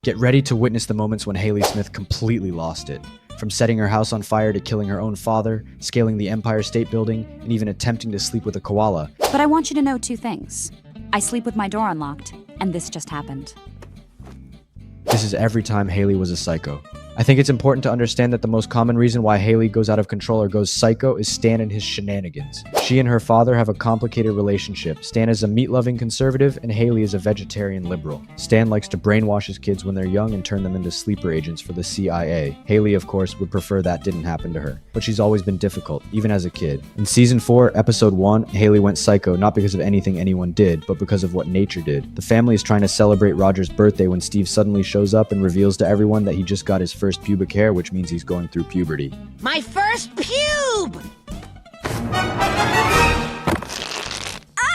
Get ready to witness the moments when Hayley Smith completely lost it. From setting her house on fire to killing her own father, scaling the Empire State Building, and even attempting to sleep with a koala. But I want you to know two things. I sleep with my door unlocked, and this just happened. This is every time Hayley was a psycho. I think it's important to understand that the most common reason why Hayley goes out of control or goes psycho is Stan and his shenanigans. She and her father have a complicated relationship. Stan is a meat-loving conservative and Hayley is a vegetarian liberal. Stan likes to brainwash his kids when they're young and turn them into sleeper agents for the CIA. Hayley, of course, would prefer that didn't happen to her, but she's always been difficult, even as a kid. In Season 4, Episode 1, Hayley went psycho not because of anything anyone did, but because of what nature did. The family is trying to celebrate Roger's birthday when Steve suddenly shows up and reveals to everyone that he just got his first pubic hair, which means he's going through puberty. My first pube!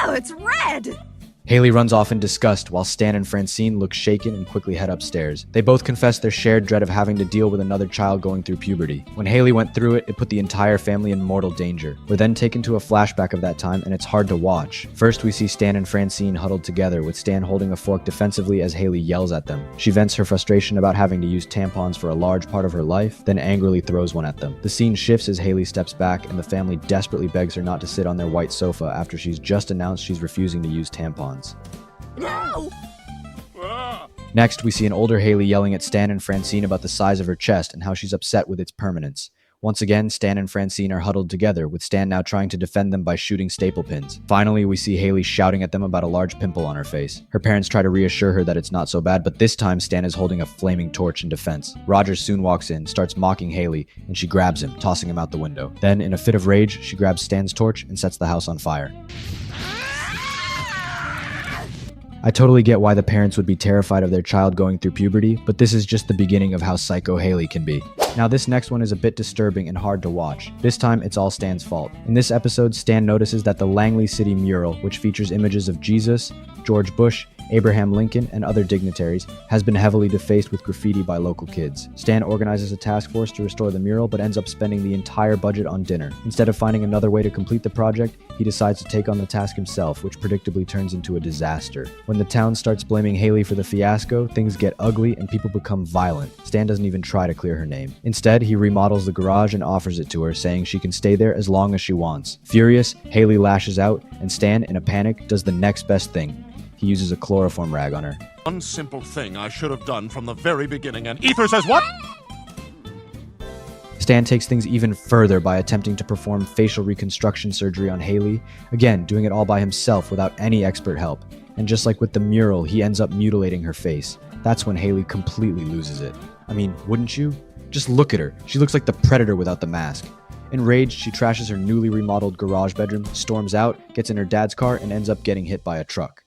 Oh, it's red! Hayley runs off in disgust while Stan and Francine look shaken and quickly head upstairs. They both confess their shared dread of having to deal with another child going through puberty. When Hayley went through it, it put the entire family in mortal danger. We're then taken to a flashback of that time and it's hard to watch. First, we see Stan and Francine huddled together with Stan holding a fork defensively as Hayley yells at them. She vents her frustration about having to use tampons for a large part of her life, then angrily throws one at them. The scene shifts as Hayley steps back and the family desperately begs her not to sit on their white sofa after she's just announced she's refusing to use tampons. No! Next, we see an older Hayley yelling at Stan and Francine about the size of her chest and how she's upset with its permanence. Once again, Stan and Francine are huddled together, with Stan now trying to defend them by shooting staple pins. Finally, we see Hayley shouting at them about a large pimple on her face. Her parents try to reassure her that it's not so bad, but this time Stan is holding a flaming torch in defense. Roger soon walks in, starts mocking Hayley, and she grabs him, tossing him out the window. Then, in a fit of rage, she grabs Stan's torch and sets the house on fire. I totally get why the parents would be terrified of their child going through puberty, but this is just the beginning of how psycho Hayley can be. Now this next one is a bit disturbing and hard to watch. This time it's all Stan's fault. In this episode, Stan notices that the Langley City mural, which features images of Jesus, George Bush, Abraham Lincoln, and other dignitaries, has been heavily defaced with graffiti by local kids. Stan organizes a task force to restore the mural, but ends up spending the entire budget on dinner. Instead of finding another way to complete the project, he decides to take on the task himself, which predictably turns into a disaster. When the town starts blaming Hayley for the fiasco, things get ugly and people become violent. Stan doesn't even try to clear her name. Instead, he remodels the garage and offers it to her, saying she can stay there as long as she wants. Furious, Hayley lashes out, and Stan, in a panic, does the next best thing. He uses a chloroform rag on her. One simple thing I should have done from the very beginning, and Ether says what? Stan takes things even further by attempting to perform facial reconstruction surgery on Hayley, again doing it all by himself without any expert help. And just like with the mural, he ends up mutilating her face. That's when Hayley completely loses it. I mean, wouldn't you? Just look at her. She looks like the Predator without the mask. Enraged, she trashes her newly remodeled garage bedroom, storms out, gets in her dad's car, and ends up getting hit by a truck.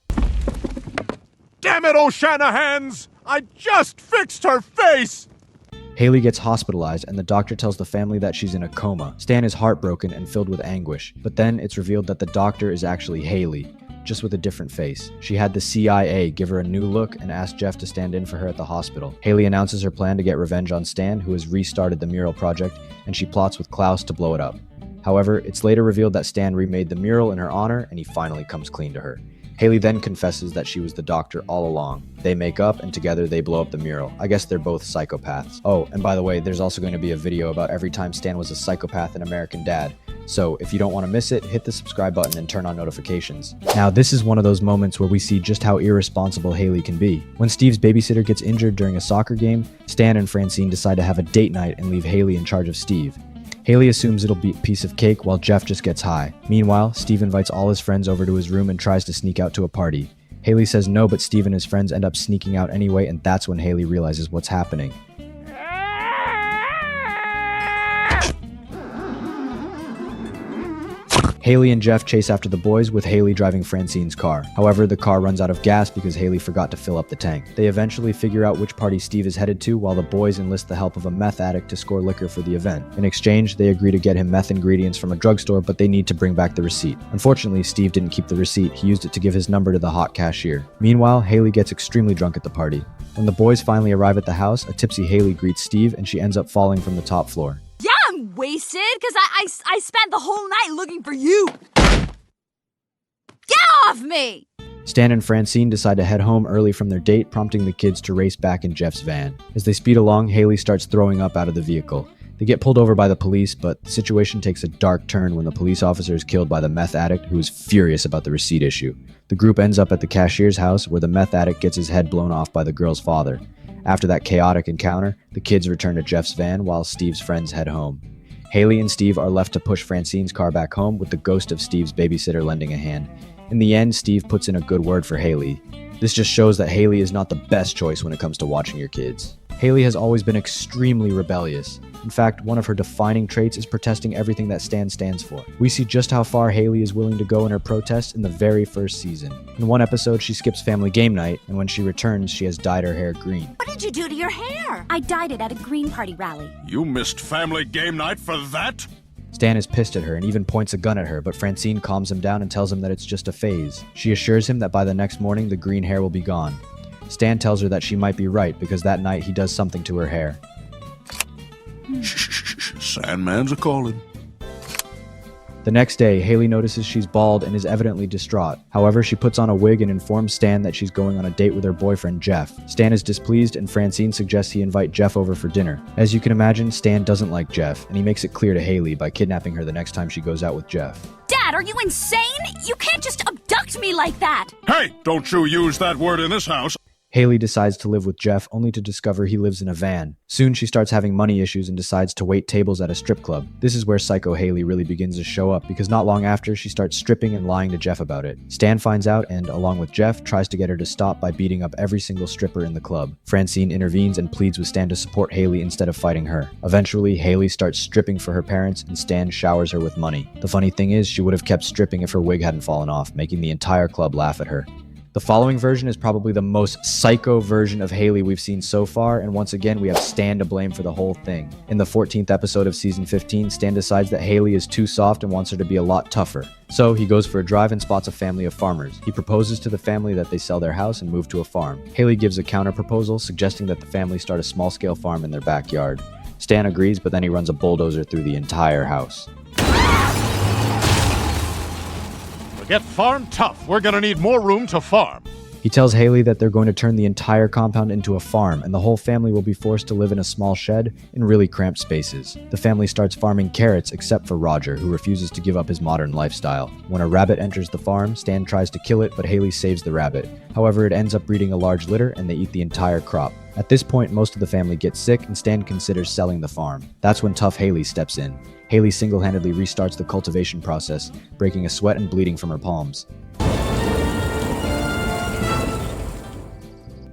Damn it, O'Shanahans! I just fixed her face! Hayley gets hospitalized and the doctor tells the family that she's in a coma. Stan is heartbroken and filled with anguish, but then it's revealed that the doctor is actually Hayley, just with a different face. She had the CIA give her a new look and asked Jeff to stand in for her at the hospital. Hayley announces her plan to get revenge on Stan, who has restarted the mural project, and she plots with Klaus to blow it up. However, it's later revealed that Stan remade the mural in her honor and he finally comes clean to her. Hayley then confesses that she was the doctor all along. They make up and together they blow up the mural. I guess they're both psychopaths. Oh, and by the way, there's also going to be a video about every time Stan was a psychopath in American Dad. So if you don't want to miss it, hit the subscribe button and turn on notifications. Now this is one of those moments where we see just how irresponsible Hayley can be. When Steve's babysitter gets injured during a soccer game, Stan and Francine decide to have a date night and leave Hayley in charge of Steve. Hayley assumes it'll be a piece of cake while Jeff just gets high. Meanwhile, Steve invites all his friends over to his room and tries to sneak out to a party. Hayley says no, but Steve and his friends end up sneaking out anyway, and that's when Hayley realizes what's happening. Hayley and Jeff chase after the boys, with Hayley driving Francine's car. However, the car runs out of gas because Hayley forgot to fill up the tank. They eventually figure out which party Steve is headed to, while the boys enlist the help of a meth addict to score liquor for the event. In exchange, they agree to get him meth ingredients from a drugstore, but they need to bring back the receipt. Unfortunately, Steve didn't keep the receipt. He used it to give his number to the hot cashier. Meanwhile, Hayley gets extremely drunk at the party. When the boys finally arrive at the house, a tipsy Hayley greets Steve, and she ends up falling from the top floor. Yeah, I'm wasted because I spent the whole night looking for you. Get off me! Stan and Francine decide to head home early from their date, prompting the kids to race back in Jeff's van. As they speed along, Hayley starts throwing up out of the vehicle. They get pulled over by the police, but the situation takes a dark turn when the police officer is killed by the meth addict who is furious about the receipt issue. The group ends up at the cashier's house where the meth addict gets his head blown off by the girl's father. After that chaotic encounter, the kids return to Jeff's van while Steve's friends head home. Hayley and Steve are left to push Francine's car back home with the ghost of Steve's babysitter lending a hand. In the end, Steve puts in a good word for Hayley. This just shows that Hayley is not the best choice when it comes to watching your kids. Hayley has always been extremely rebellious. In fact, one of her defining traits is protesting everything that Stan stands for. We see just how far Hayley is willing to go in her protests in the very first season. In one episode, she skips family game night, and when she returns, she has dyed her hair green. What did you do to your hair? I dyed it at a Green Party rally. You missed family game night for that? Stan is pissed at her and even points a gun at her, but Francine calms him down and tells him that it's just a phase. She assures him that by the next morning, the green hair will be gone. Stan tells her that she might be right because that night he does something to her hair. Sandman's a-calling. The next day, Hayley notices she's bald and is evidently distraught. However, she puts on a wig and informs Stan that she's going on a date with her boyfriend, Jeff. Stan is displeased and Francine suggests he invite Jeff over for dinner. As you can imagine, Stan doesn't like Jeff, and he makes it clear to Hayley by kidnapping her the next time she goes out with Jeff. Dad, are you insane? You can't just abduct me like that! Hey, don't you use that word in this house. Hayley decides to live with Jeff, only to discover he lives in a van. Soon she starts having money issues and decides to wait tables at a strip club. This is where Psycho Hayley really begins to show up, because not long after, she starts stripping and lying to Jeff about it. Stan finds out and, along with Jeff, tries to get her to stop by beating up every single stripper in the club. Francine intervenes and pleads with Stan to support Hayley instead of fighting her. Eventually, Hayley starts stripping for her parents and Stan showers her with money. The funny thing is, she would have kept stripping if her wig hadn't fallen off, making the entire club laugh at her. The following version is probably the most psycho version of Hayley we've seen so far, and once again we have Stan to blame for the whole thing. In the 14th episode of season 15, Stan decides that Hayley is too soft and wants her to be a lot tougher. So he goes for a drive and spots a family of farmers. He proposes to the family that they sell their house and move to a farm. Hayley gives a counter-proposal, suggesting that the family start a small-scale farm in their backyard. Stan agrees, but then he runs a bulldozer through the entire house. Get farm tough. We're gonna need more room to farm. He tells Hayley that they're going to turn the entire compound into a farm, and the whole family will be forced to live in a small shed in really cramped spaces. The family starts farming carrots except for Roger, who refuses to give up his modern lifestyle. When a rabbit enters the farm, Stan tries to kill it, but Hayley saves the rabbit. However, it ends up breeding a large litter, and they eat the entire crop. At this point, most of the family gets sick, and Stan considers selling the farm. That's when tough Hayley steps in. Hayley single-handedly restarts the cultivation process, breaking a sweat and bleeding from her palms.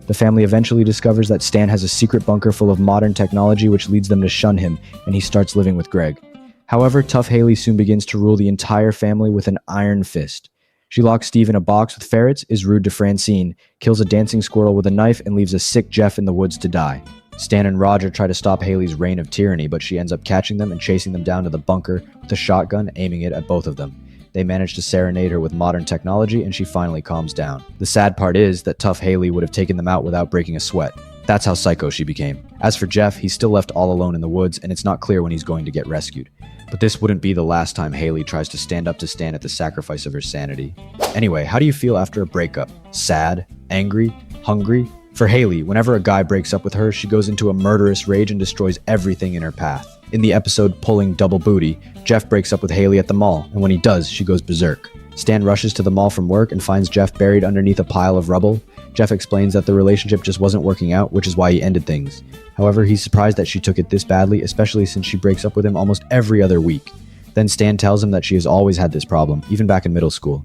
The family eventually discovers that Stan has a secret bunker full of modern technology which leads them to shun him, and he starts living with Greg. However, tough Hayley soon begins to rule the entire family with an iron fist. She locks Steve in a box with ferrets, is rude to Francine, kills a dancing squirrel with a knife, and leaves a sick Jeff in the woods to die. Stan and Roger try to stop Hayley's reign of tyranny, but she ends up catching them and chasing them down to the bunker with a shotgun, aiming it at both of them. They manage to serenade her with modern technology, and she finally calms down. The sad part is that tough Hayley would have taken them out without breaking a sweat. That's how psycho she became. As for Jeff, he's still left all alone in the woods, and it's not clear when he's going to get rescued. But this wouldn't be the last time Hayley tries to stand up to Stan at the sacrifice of her sanity. Anyway, how do you feel after a breakup? Sad? Angry? Hungry? For Hayley, whenever a guy breaks up with her, she goes into a murderous rage and destroys everything in her path. In the episode Pulling Double Booty, Jeff breaks up with Hayley at the mall, and when he does, she goes berserk. Stan rushes to the mall from work and finds Jeff buried underneath a pile of rubble. Jeff explains that the relationship just wasn't working out, which is why he ended things. However, he's surprised that she took it this badly, especially since she breaks up with him almost every other week. Then Stan tells him that she has always had this problem, even back in middle school.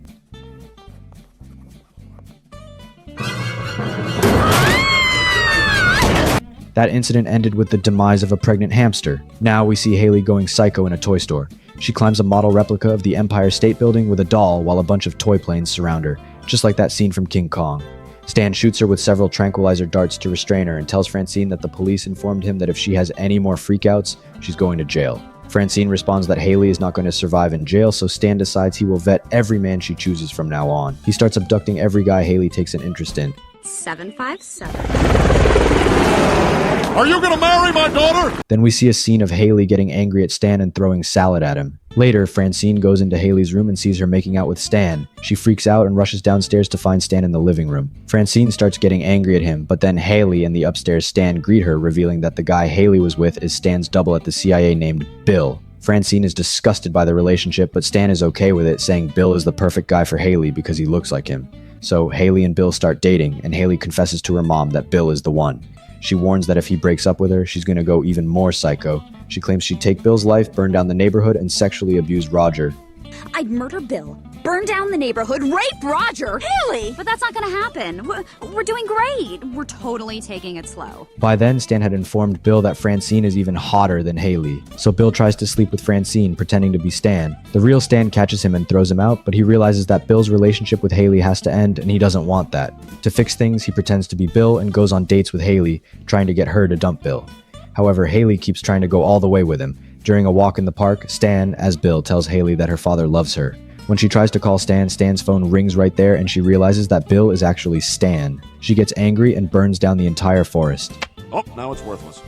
That incident ended with the demise of a pregnant hamster. Now we see Hayley going psycho in a toy store. She climbs a model replica of the Empire State Building with a doll while a bunch of toy planes surround her, just like that scene from King Kong. Stan shoots her with several tranquilizer darts to restrain her and tells Francine that the police informed him that if she has any more freakouts, she's going to jail. Francine responds that Hayley is not going to survive in jail, so Stan decides he will vet every man she chooses from now on. He starts abducting every guy Hayley takes an interest in. 757. Are you gonna marry my daughter? Then we see a scene of Hayley getting angry at Stan and throwing salad at him. Later, Francine goes into Hayley's room and sees her making out with Stan. She freaks out and rushes downstairs to find Stan in the living room. Francine starts getting angry at him, but then Hayley and the upstairs Stan greet her, revealing that the guy Hayley was with is Stan's double at the CIA named Bill. Francine is disgusted by the relationship, but Stan is okay with it, saying Bill is the perfect guy for Hayley because he looks like him. So Hayley and Bill start dating, and Hayley confesses to her mom that Bill is the one. She warns that if he breaks up with her, she's going to go even more psycho. She claims she'd take Bill's life, burn down the neighborhood, and sexually abuse Roger. I'd murder Bill, burn down the neighborhood, rape Roger. Haley! But that's not gonna happen. We're doing great. We're totally taking it slow. By then, Stan had informed Bill that Francine is even hotter than Hayley. So Bill tries to sleep with Francine, pretending to be Stan. The real Stan catches him and throws him out, but he realizes that Bill's relationship with Hayley has to end, and he doesn't want that. To fix things, he pretends to be Bill and goes on dates with Hayley, trying to get her to dump Bill. However, Hayley keeps trying to go all the way with him. During a walk in the park, Stan, as Bill, tells Hayley that her father loves her. When she tries to call Stan, Stan's phone rings right there and she realizes that Bill is actually Stan. She gets angry and burns down the entire forest. Oh, now it's worthless.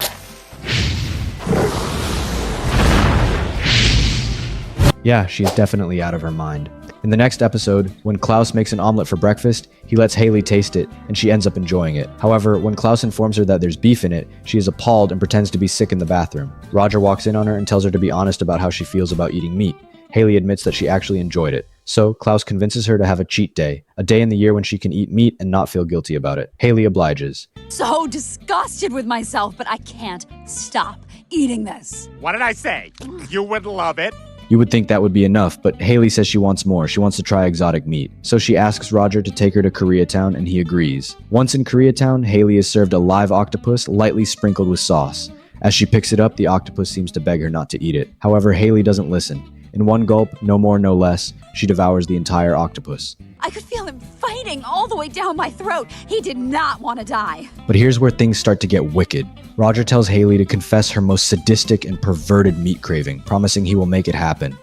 Yeah, she's definitely out of her mind. In the next episode, when Klaus makes an omelet for breakfast, he lets Hayley taste it, and she ends up enjoying it. However, when Klaus informs her that there's beef in it, she is appalled and pretends to be sick in the bathroom. Roger walks in on her and tells her to be honest about how she feels about eating meat. Hayley admits that she actually enjoyed it. So, Klaus convinces her to have a cheat day, a day in the year when she can eat meat and not feel guilty about it. Hayley obliges. So disgusted with myself, but I can't stop eating this. What did I say? You would love it. You would think that would be enough, but Hayley says she wants more. She wants to try exotic meat. So she asks Roger to take her to Koreatown, and he agrees. Once in Koreatown, Hayley is served a live octopus lightly sprinkled with sauce. As she picks it up, the octopus seems to beg her not to eat it. However, Hayley doesn't listen. In one gulp, no more, no less, she devours the entire octopus. I could feel him fighting all the way down my throat. He did not want to die. But here's where things start to get wicked. Roger tells Hayley to confess her most sadistic and perverted meat craving, promising he will make it happen.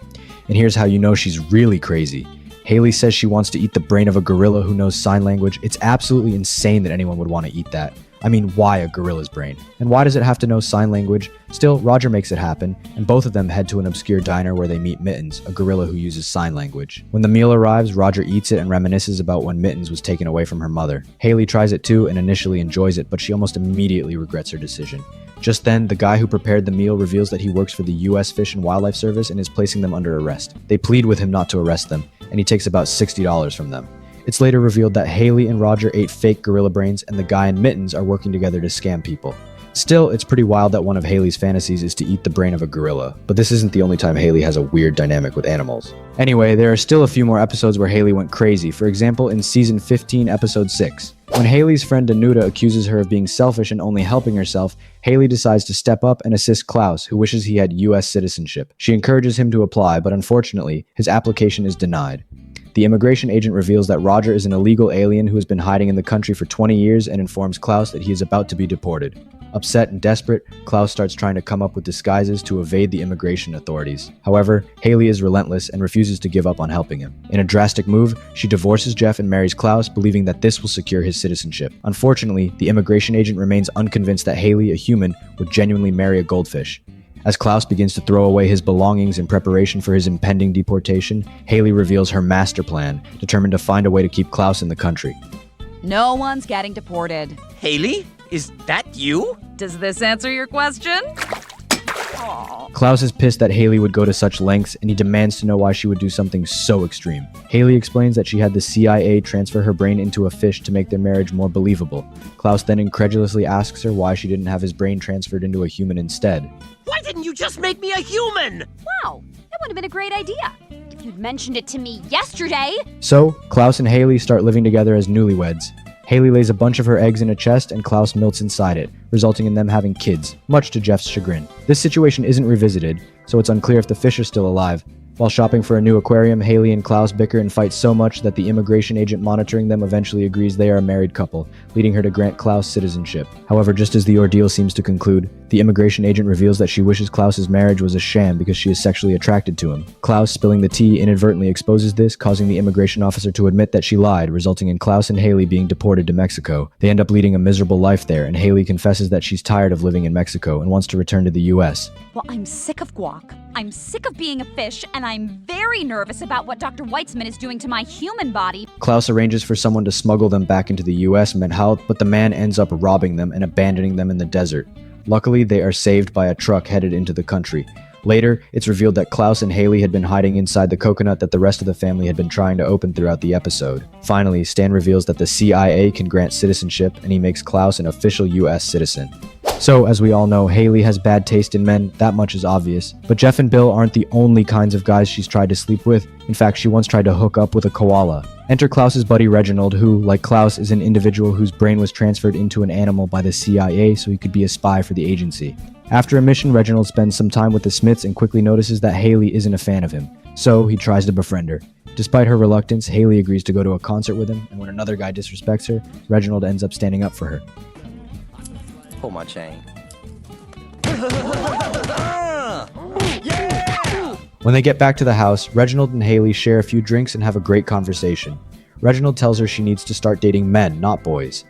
And here's how you know she's really crazy. Hayley says she wants to eat the brain of a gorilla who knows sign language. It's absolutely insane that anyone would want to eat that. I mean, why a gorilla's brain? And why does it have to know sign language? Still, Roger makes it happen, and both of them head to an obscure diner where they meet Mittens, a gorilla who uses sign language. When the meal arrives, Roger eats it and reminisces about when Mittens was taken away from her mother. Hayley tries it too and initially enjoys it, but she almost immediately regrets her decision. Just then, the guy who prepared the meal reveals that he works for the U.S. Fish and Wildlife Service and is placing them under arrest. They plead with him not to arrest them, and he takes about $60 from them. It's later revealed that Hayley and Roger ate fake gorilla brains and the guy and Mittens are working together to scam people. Still, it's pretty wild that one of Hayley's fantasies is to eat the brain of a gorilla, but this isn't the only time Hayley has a weird dynamic with animals. Anyway, there are still a few more episodes where Hayley went crazy, for example in season 15, episode 6. When Hayley's friend Danuta accuses her of being selfish and only helping herself, Hayley decides to step up and assist Klaus, who wishes he had US citizenship. She encourages him to apply, but unfortunately, his application is denied. The immigration agent reveals that Roger is an illegal alien who has been hiding in the country for 20 years and informs Klaus that he is about to be deported. Upset and desperate, Klaus starts trying to come up with disguises to evade the immigration authorities. However, Hayley is relentless and refuses to give up on helping him. In a drastic move, she divorces Jeff and marries Klaus, believing that this will secure his citizenship. Unfortunately, the immigration agent remains unconvinced that Hayley, a human, would genuinely marry a goldfish. As Klaus begins to throw away his belongings in preparation for his impending deportation, Hayley reveals her master plan, determined to find a way to keep Klaus in the country. No one's getting deported. Hayley? Is that you? Does this answer your question? Klaus is pissed that Hayley would go to such lengths, and he demands to know why she would do something so extreme. Hayley explains that she had the CIA transfer her brain into a fish to make their marriage more believable. Klaus then incredulously asks her why she didn't have his brain transferred into a human instead. Why didn't you just make me a human? Wow, that would have been a great idea. If you'd mentioned it to me yesterday. So, Klaus and Hayley start living together as newlyweds. Hayley lays a bunch of her eggs in a chest and Klaus melts inside it, resulting in them having kids, much to Jeff's chagrin. This situation isn't revisited, so it's unclear if the fish are still alive, While shopping for a new aquarium, Hayley and Klaus bicker and fight so much that the immigration agent monitoring them eventually agrees they are a married couple, leading her to grant Klaus citizenship. However, just as the ordeal seems to conclude, the immigration agent reveals that she wishes Klaus's marriage was a sham because she is sexually attracted to him. Klaus, spilling the tea, inadvertently exposes this, causing the immigration officer to admit that she lied, resulting in Klaus and Hayley being deported to Mexico. They end up leading a miserable life there, and Hayley confesses that she's tired of living in Mexico and wants to return to the US. Well, I'm sick of guac. I'm sick of being a fish, and I'm very nervous about what Dr. Weitzman is doing to my human body. Klaus arranges for someone to smuggle them back into the US, but the man ends up robbing them and abandoning them in the desert. Luckily, they are saved by a truck headed into the country. Later, it's revealed that Klaus and Hayley had been hiding inside the coconut that the rest of the family had been trying to open throughout the episode. Finally, Stan reveals that the CIA can grant citizenship, and he makes Klaus an official US citizen. So, as we all know, Hayley has bad taste in men, that much is obvious. But Jeff and Bill aren't the only kinds of guys she's tried to sleep with. In fact, she once tried to hook up with a koala. Enter Klaus's buddy Reginald, who, like Klaus, is an individual whose brain was transferred into an animal by the CIA so he could be a spy for the agency. After a mission, Reginald spends some time with the Smiths and quickly notices that Hayley isn't a fan of him. So, he tries to befriend her. Despite her reluctance, Hayley agrees to go to a concert with him, and when another guy disrespects her, Reginald ends up standing up for her. Pull my chain. When they get back to the house, Reginald and Hayley share a few drinks and have a great conversation. Reginald tells her she needs to start dating men, not boys.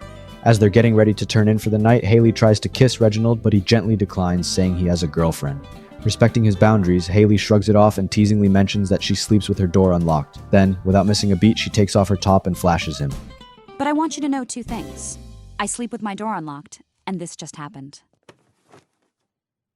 As they're getting ready to turn in for the night, Hayley tries to kiss Reginald, but he gently declines, saying he has a girlfriend. Respecting his boundaries, Hayley shrugs it off and teasingly mentions that she sleeps with her door unlocked. Then, without missing a beat, she takes off her top and flashes him. But I want you to know two things. I sleep with my door unlocked, and this just happened.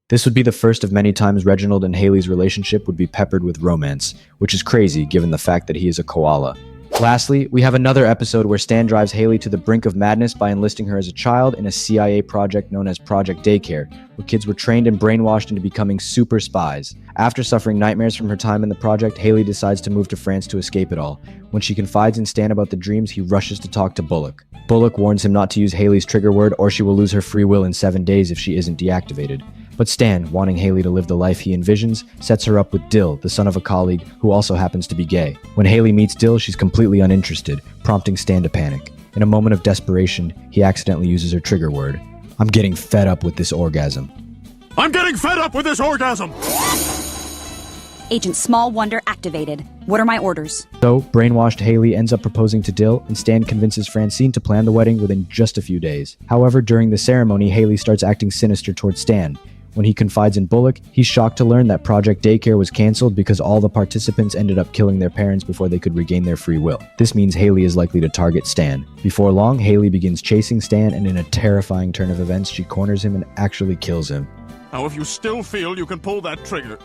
This would be the first of many times Reginald and Hayley's relationship would be peppered with romance, which is crazy given the fact that he is a koala. Lastly, we have another episode where Stan drives Hayley to the brink of madness by enlisting her as a child in a CIA project known as Project Daycare, where kids were trained and brainwashed into becoming super spies. After suffering nightmares from her time in the project, Hayley decides to move to France to escape it all. When she confides in Stan about the dreams, he rushes to talk to Bullock. Bullock warns him not to use Hayley's trigger word or she will lose her free will in 7 days if she isn't deactivated. But Stan, wanting Hayley to live the life he envisions, sets her up with Dill, the son of a colleague who also happens to be gay. When Hayley meets Dill, she's completely uninterested, prompting Stan to panic. In a moment of desperation, he accidentally uses her trigger word. I'm getting fed up with this orgasm. I'm getting fed up with this orgasm! Agent Small Wonder activated. What are my orders? So, brainwashed Hayley ends up proposing to Dill, and Stan convinces Francine to plan the wedding within just a few days. However, during the ceremony, Hayley starts acting sinister towards Stan. When he confides in Bullock, he's shocked to learn that Project Daycare was cancelled because all the participants ended up killing their parents before they could regain their free will. This means Hayley is likely to target Stan. Before long, Hayley begins chasing Stan, and in a terrifying turn of events, she corners him and actually kills him. Now, if you still feel you can pull that trigger...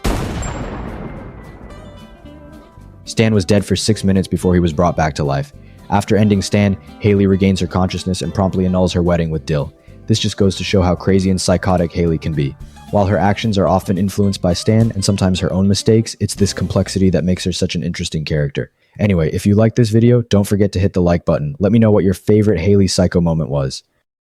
Stan was dead for 6 minutes before he was brought back to life. After ending Stan, Hayley regains her consciousness and promptly annuls her wedding with Dill. This just goes to show how crazy and psychotic Hayley can be. While her actions are often influenced by Stan and sometimes her own mistakes, it's this complexity that makes her such an interesting character. Anyway, if you liked this video, don't forget to hit the like button. Let me know what your favorite Hayley psycho moment was.